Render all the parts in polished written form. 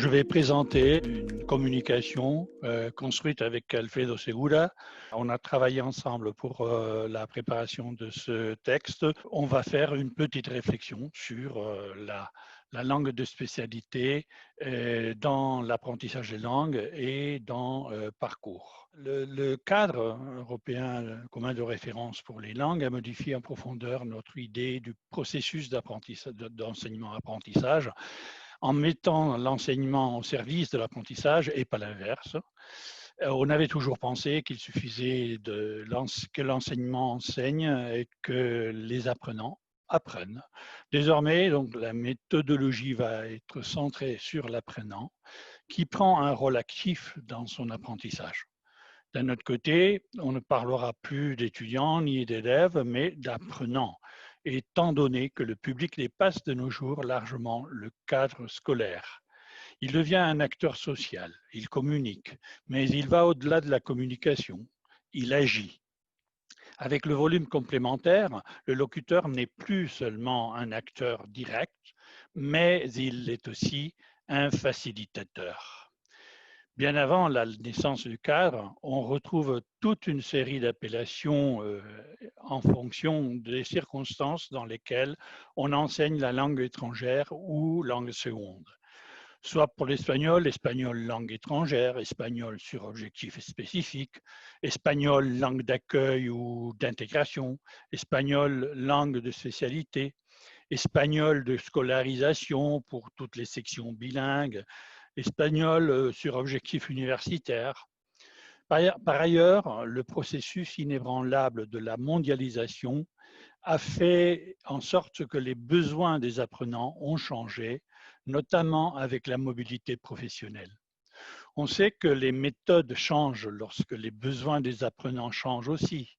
Je vais présenter une communication construite avec Alfredo Segura. On a travaillé ensemble pour la préparation de ce texte. On va faire une petite réflexion sur la langue de spécialité dans l'apprentissage des langues et dans parcours. Le cadre européen commun de référence pour les langues a modifié en profondeur notre idée du processus d'enseignement-apprentissage en mettant l'enseignement au service de l'apprentissage et pas l'inverse. On avait toujours pensé qu'il suffisait que l'enseignement enseigne et que les apprenants apprennent. Désormais, donc, la méthodologie va être centrée sur l'apprenant qui prend un rôle actif dans son apprentissage. D'un autre côté, on ne parlera plus d'étudiants ni d'élèves, mais d'apprenants, étant donné que le public dépasse de nos jours largement le cadre scolaire. Il devient un acteur social, il communique, mais il va au-delà de la communication, il agit. Avec le volume complémentaire, le locuteur n'est plus seulement un acteur direct, mais il est aussi un facilitateur. Bien avant la naissance du cadre, on retrouve toute une série d'appellations en fonction des circonstances dans lesquelles on enseigne la langue étrangère ou langue seconde. Soit pour l'espagnol, espagnol langue étrangère, espagnol sur objectif spécifique, espagnol langue d'accueil ou d'intégration, espagnol langue de spécialité, espagnol de scolarisation pour toutes les sections bilingues, espagnol sur objectif universitaire. Par ailleurs, le processus inébranlable de la mondialisation a fait en sorte que les besoins des apprenants ont changé, notamment avec la mobilité professionnelle. On sait que les méthodes changent lorsque les besoins des apprenants changent aussi.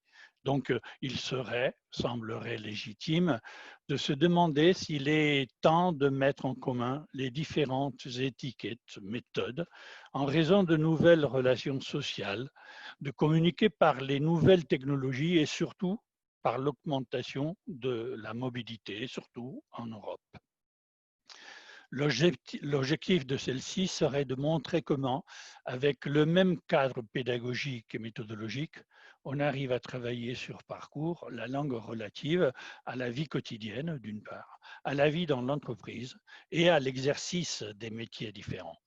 Donc, il semblerait légitime de se demander s'il est temps de mettre en commun les différentes étiquettes, méthodes, en raison de nouvelles relations sociales, de communiquer par les nouvelles technologies et surtout par l'augmentation de la mobilité, surtout en Europe. L'objectif de celle-ci serait de montrer comment, avec le même cadre pédagogique et méthodologique, on arrive à travailler sur parcours la langue relative à la vie quotidienne, d'une part, à la vie dans l'entreprise et à l'exercice des métiers différents.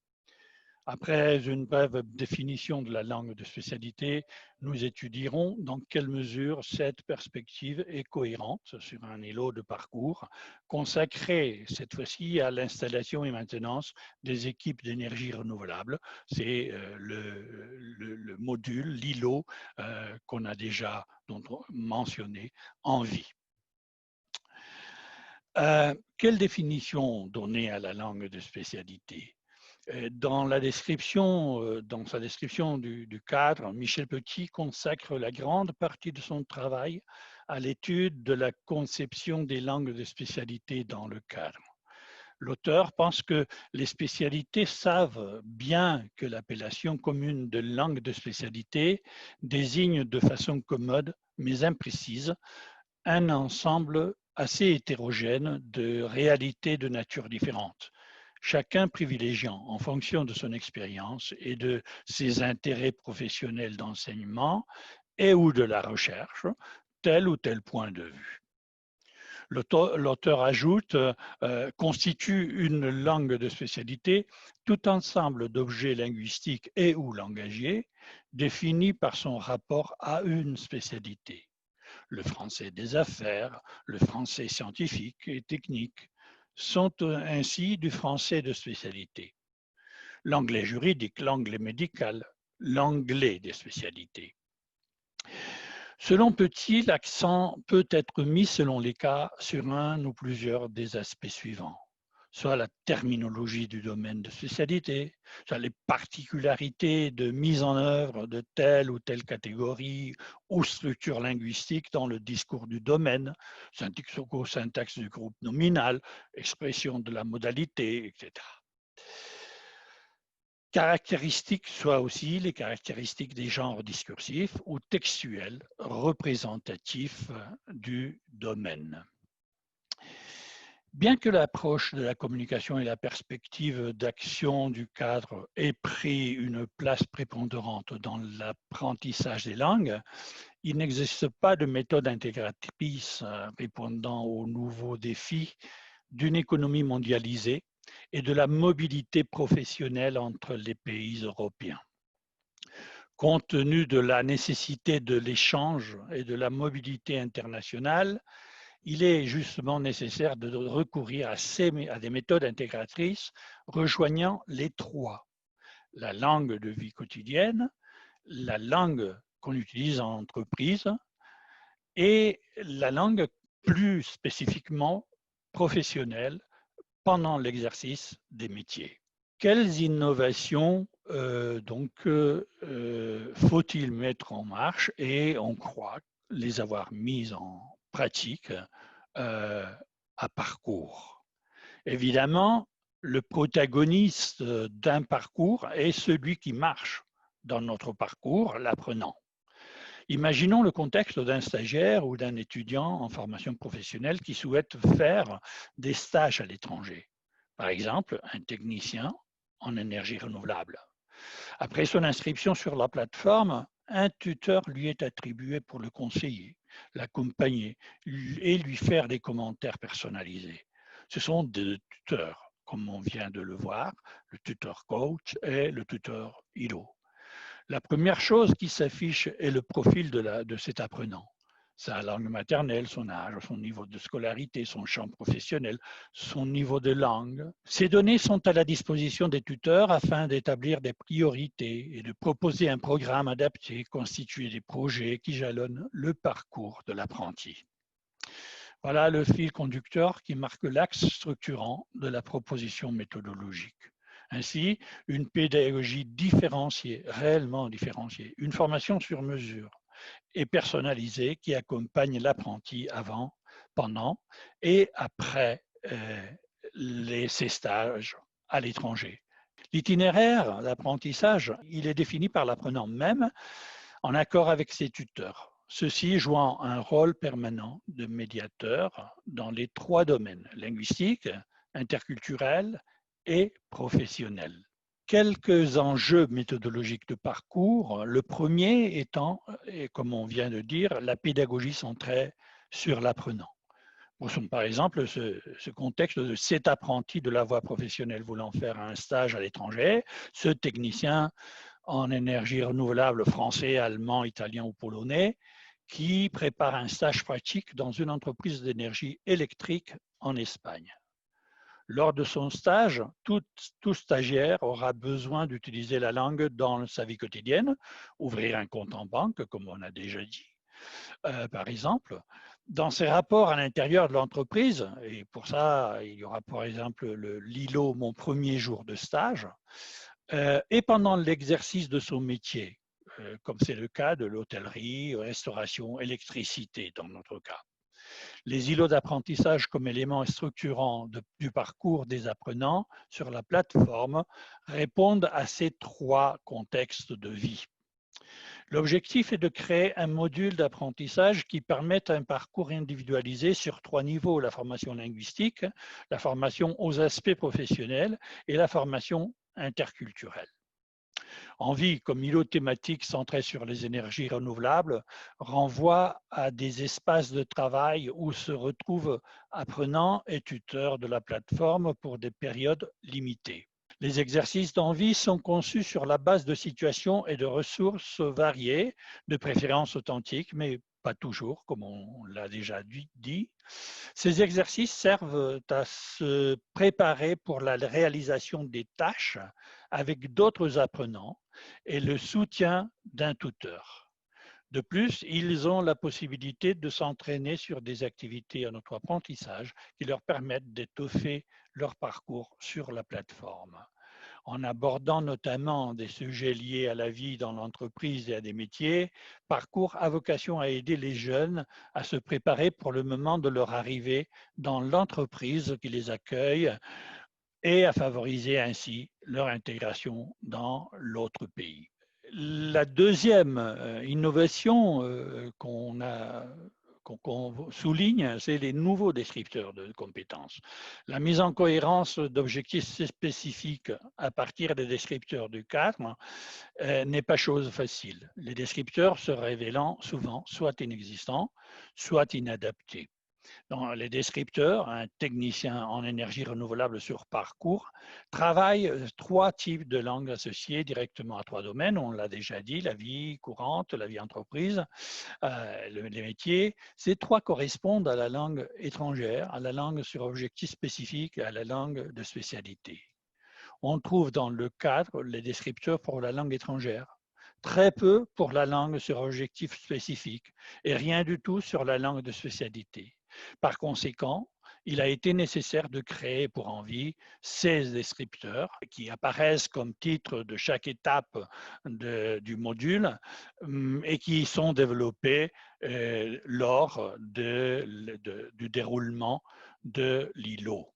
Après une brève définition de la langue de spécialité, nous étudierons dans quelle mesure cette perspective est cohérente sur un îlot de parcours consacré cette fois-ci à l'installation et maintenance des équipes d'énergie renouvelable. C'est le module, l'îlot qu'on a déjà mentionné en vie. Quelle définition donner à la langue de spécialité ? Dans sa description du cadre, Michel Petit consacre la grande partie de son travail à l'étude de la conception des langues de spécialité dans le cadre. L'auteur pense que les spécialités savent bien que l'appellation commune de langue de spécialité désigne de façon commode, mais imprécise, un ensemble assez hétérogène de réalités de nature différente, chacun privilégiant, en fonction de son expérience et de ses intérêts professionnels d'enseignement et ou de la recherche, tel ou tel point de vue. L'auteur ajoute constitue une langue de spécialité tout ensemble d'objets linguistiques et ou langagiers définis par son rapport à une spécialité. Le français des affaires, le français scientifique et technique, sont ainsi du français de spécialité. L'anglais juridique, l'anglais médical, l'anglais des spécialités. Selon Petit, l'accent peut être mis selon les cas sur un ou plusieurs des aspects suivants, soit la terminologie du domaine de spécialité, soit les particularités de mise en œuvre de telle ou telle catégorie ou structure linguistique dans le discours du domaine, syntaxe du groupe nominal, expression de la modalité, etc. Caractéristiques, soit aussi les caractéristiques des genres discursifs ou textuels représentatifs du domaine. Bien que l'approche de la communication et la perspective d'action du cadre aient pris une place prépondérante dans l'apprentissage des langues, il n'existe pas de méthode intégratrice répondant aux nouveaux défis d'une économie mondialisée et de la mobilité professionnelle entre les pays européens. Compte tenu de la nécessité de l'échange et de la mobilité internationale, il est justement nécessaire de recourir à des méthodes intégratrices rejoignant les trois: la langue de vie quotidienne, la langue qu'on utilise en entreprise et la langue plus spécifiquement professionnelle pendant l'exercice des métiers. Quelles innovations faut-il mettre en marche? Et on croit les avoir mises en pratique à parcours. Évidemment, le protagoniste d'un parcours est celui qui marche dans notre parcours, l'apprenant. Imaginons le contexte d'un stagiaire ou d'un étudiant en formation professionnelle qui souhaite faire des stages à l'étranger. Par exemple, un technicien en énergie renouvelable. Après son inscription sur la plateforme, un tuteur lui est attribué pour le conseiller, l'accompagner et lui faire des commentaires personnalisés. Ce sont des tuteurs, comme on vient de le voir, le tuteur coach et le tuteur ILO. La première chose qui s'affiche est le profil de cet apprenant. Sa langue maternelle, son âge, son niveau de scolarité, son champ professionnel, son niveau de langue. Ces données sont à la disposition des tuteurs afin d'établir des priorités et de proposer un programme adapté, constitué des projets qui jalonnent le parcours de l'apprenti. Voilà le fil conducteur qui marque l'axe structurant de la proposition méthodologique. Ainsi, une pédagogie différenciée, réellement différenciée, une formation sur mesure et personnalisée qui accompagne l'apprenti avant, pendant et après ses stages à l'étranger. L'itinéraire d'apprentissage, il est défini par l'apprenant même en accord avec ses tuteurs, ceux-ci jouant un rôle permanent de médiateur dans les trois domaines: linguistique, interculturel et professionnel. Quelques enjeux méthodologiques de parcours. Le premier étant, et comme on vient de dire, la pédagogie centrée sur l'apprenant. Par exemple, ce contexte de cet apprenti de la voie professionnelle voulant faire un stage à l'étranger, ce technicien en énergie renouvelable français, allemand, italien ou polonais, qui prépare un stage pratique dans une entreprise d'énergie électrique en Espagne. Lors de son stage, tout stagiaire aura besoin d'utiliser la langue dans sa vie quotidienne, ouvrir un compte en banque, comme on a déjà dit, par exemple. Dans ses rapports à l'intérieur de l'entreprise, et pour ça, il y aura par exemple l'ILO, mon premier jour de stage, et pendant l'exercice de son métier, comme c'est le cas de l'hôtellerie, restauration, électricité dans notre cas. Les îlots d'apprentissage comme éléments structurants du parcours des apprenants sur la plateforme répondent à ces trois contextes de vie. L'objectif est de créer un module d'apprentissage qui permette un parcours individualisé sur trois niveaux: la formation linguistique, la formation aux aspects professionnels et la formation interculturelle. Envie comme îlot thématique centré sur les énergies renouvelables renvoie à des espaces de travail où se retrouvent apprenants et tuteurs de la plateforme pour des périodes limitées. Les exercices d'envie sont conçus sur la base de situations et de ressources variées, de préférence authentiques, mais pas toujours, comme on l'a déjà dit. Ces exercices servent à se préparer pour la réalisation des tâches avec d'autres apprenants et le soutien d'un tuteur. De plus, ils ont la possibilité de s'entraîner sur des activités en auto-apprentissage qui leur permettent d'étoffer leur parcours sur la plateforme. En abordant notamment des sujets liés à la vie dans l'entreprise et à des métiers, Parcours a vocation à aider les jeunes à se préparer pour le moment de leur arrivée dans l'entreprise qui les accueille et à favoriser ainsi leur intégration dans l'autre pays. La deuxième innovation qu'on qu'on souligne, c'est les nouveaux descripteurs de compétences. La mise en cohérence d'objectifs spécifiques à partir des descripteurs du cadre n'est pas chose facile. Les descripteurs se révélant souvent soit inexistants, soit inadaptés. Dans les descripteurs, un technicien en énergie renouvelable sur parcours travaille trois types de langues associées directement à trois domaines. On l'a déjà dit, la vie courante, la vie entreprise, les métiers. Ces trois correspondent à la langue étrangère, à la langue sur objectif spécifique et à la langue de spécialité. On trouve dans le cadre les descripteurs pour la langue étrangère, très peu pour la langue sur objectif spécifique et rien du tout sur la langue de spécialité. Par conséquent, il a été nécessaire de créer pour Envie ces descripteurs qui apparaissent comme titre de chaque étape du module et qui sont développés lors du déroulement de l'îlot.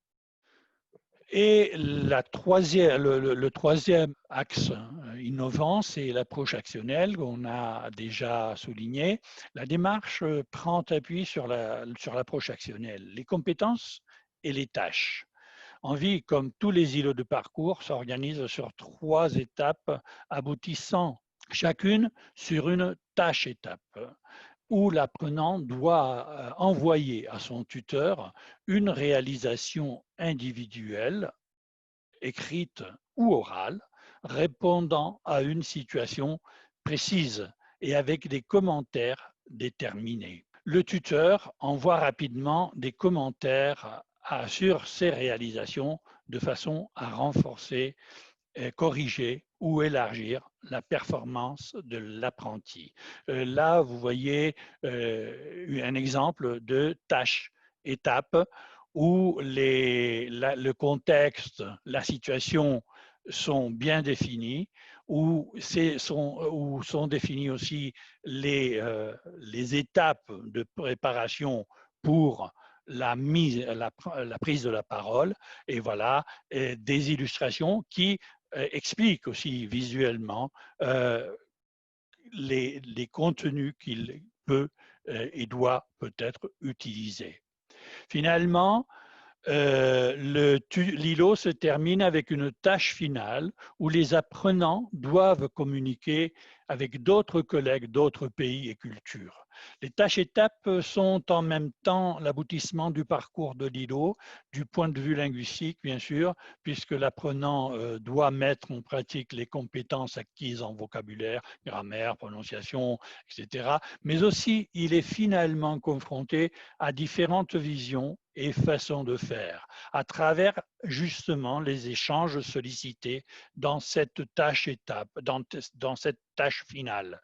Et le troisième axe innovant, c'est l'approche actionnelle qu'on a déjà souligné. La démarche prend appui sur l'approche actionnelle, les compétences et les tâches. Envie, comme tous les îlots de parcours, s'organise sur trois étapes aboutissant chacune sur une tâche-étape où l'apprenant doit envoyer à son tuteur une réalisation individuelle, écrite ou orale, répondant à une situation précise et avec des commentaires déterminés. Le tuteur envoie rapidement des commentaires sur ces réalisations de façon à renforcer, corriger ou élargir la performance de l'apprenti. Là, vous voyez un exemple de tâche, étape, où le contexte, la situation sont bien définis, où sont définies aussi les étapes de préparation pour la prise de la parole, et voilà des illustrations qui explique aussi visuellement les contenus qu'il peut et doit peut-être utiliser. Finalement, l'îlot se termine avec une tâche finale où les apprenants doivent communiquer avec d'autres collègues d'autres pays et cultures. Les tâches-étapes sont en même temps l'aboutissement du parcours de l'îlot, du point de vue linguistique, bien sûr, puisque l'apprenant doit mettre en pratique les compétences acquises en vocabulaire, grammaire, prononciation, etc. Mais aussi, il est finalement confronté à différentes visions et façons de faire, à travers justement les échanges sollicités dans cette tâche-étape, dans cette tâche finale.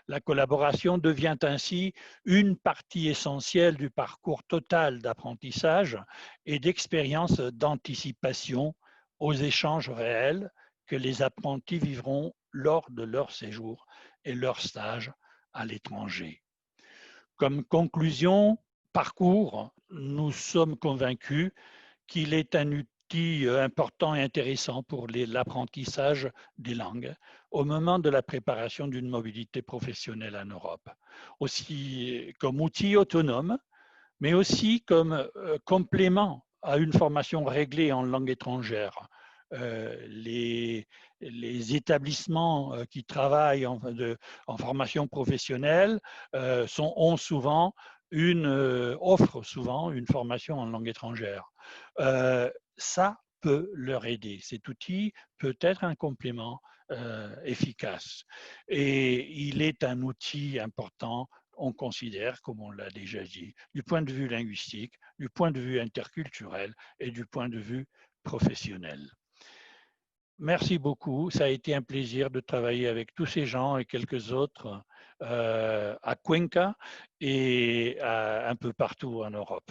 La collaboration devient ainsi une partie essentielle du parcours total d'apprentissage et d'expérience d'anticipation aux échanges réels que les apprentis vivront lors de leur séjour et leur stage à l'étranger. Comme conclusion, parcours, nous sommes convaincus qu'il est un outil important et intéressant pour l'apprentissage des langues au moment de la préparation d'une mobilité professionnelle en Europe. Aussi comme outil autonome, mais aussi comme complément à une formation réglée en langue étrangère. Les établissements qui travaillent en formation professionnelle offrent souvent une formation en langue étrangère. Ça peut leur aider. Cet outil peut être un complément efficace. Et il est un outil important, on considère, comme on l'a déjà dit, du point de vue linguistique, du point de vue interculturel et du point de vue professionnel. Merci beaucoup. Ça a été un plaisir de travailler avec tous ces gens et quelques autres à Cuenca et un peu partout en Europe.